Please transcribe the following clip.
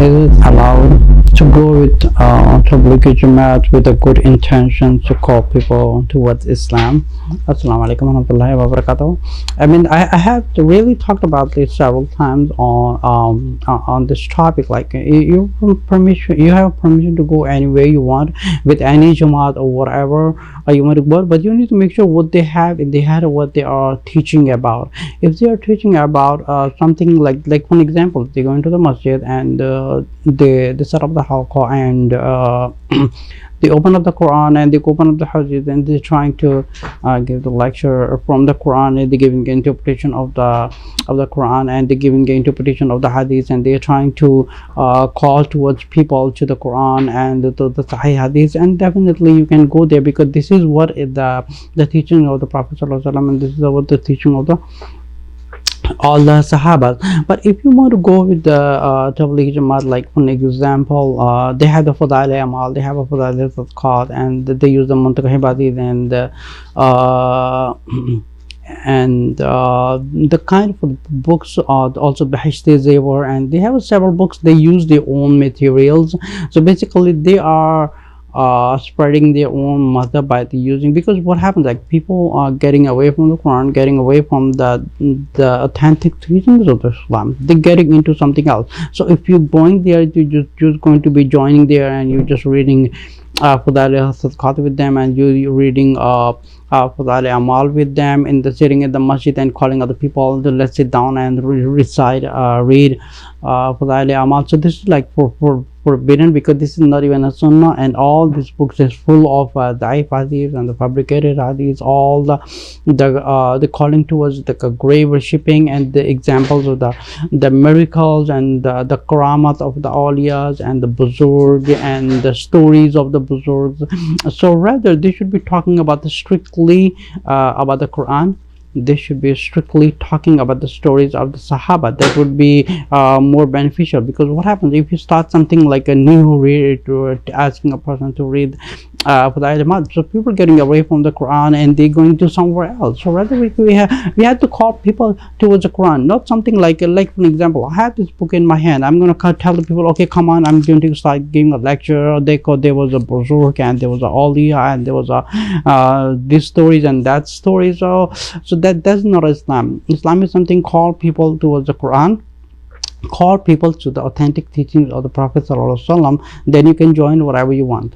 is it allowed to go with Tablighi Jamaat with a good intention to call people towards Islam? Assalamu alaikum warahmatullahi wabarakatuh. I mean, I have really talked about this several times on this topic. Like, you have permission to go anywhere you want with any Jamaat or whatever you want to go, but you need to make sure what they have in their head or what they are teaching about. If they are teaching about something like for example, they go into the masjid and they set up the halqa and they open up the Quran and they open up the hadith and they're trying to give the lecture from the Quran, and they're giving interpretation of the Quran, and they're giving interpretation of the hadith, and they're trying to call towards people to the Quran and the Sahih hadith. And definitely you can go there, because this is what the teaching of the Prophet ﷺ, and this is what the teaching of all the Sahaba. But if you want to go with the Tablighi Jamaat, like for example, they have the Fazail Amaal, they have a Fazail called, and they use the Muntakahibadid and the kind of books also Bahishti Zewar, and they have several books. They use their own materials, so basically they are spreading their own mother by the using, because what happens, like, people are getting away from the Quran, getting away from the authentic teachings of Islam. They're getting into something else. So if you're going there, you're just going to be joining there and you're just reading Fazail with them, and you're reading Fazail Amaal with them, and sitting in the masjid and calling other people to let's sit down and read Fazail Amaal. So this is like forbidden, because this is not even a sunnah, and all these books is full of da'if hadiths and the fabricated hadiths, all the calling towards the grave worshipping and the examples of the miracles and the karamat of the awliyas and the buzurg and the stories of the buzurgs. So rather they should be talking about strictly about the Quran. They should be strictly talking about the stories of the Sahaba. That would be more beneficial, because what happens if you start something like a new read, asking a person to read Fazail Amaal, so people are getting away from the Quran and they're going to somewhere else. So rather we have to call people towards the Quran, not something like for example, I have this book in my hand, I'm going to tell the people, okay, come on, I'm going to start giving a lecture. There was a Buzurg and there was a Awliya and there was these stories and that story. So that's not Islam. Islam is something, call people towards the Quran, call people to the authentic teachings of the Prophet ﷺ. Then you can join whatever you want.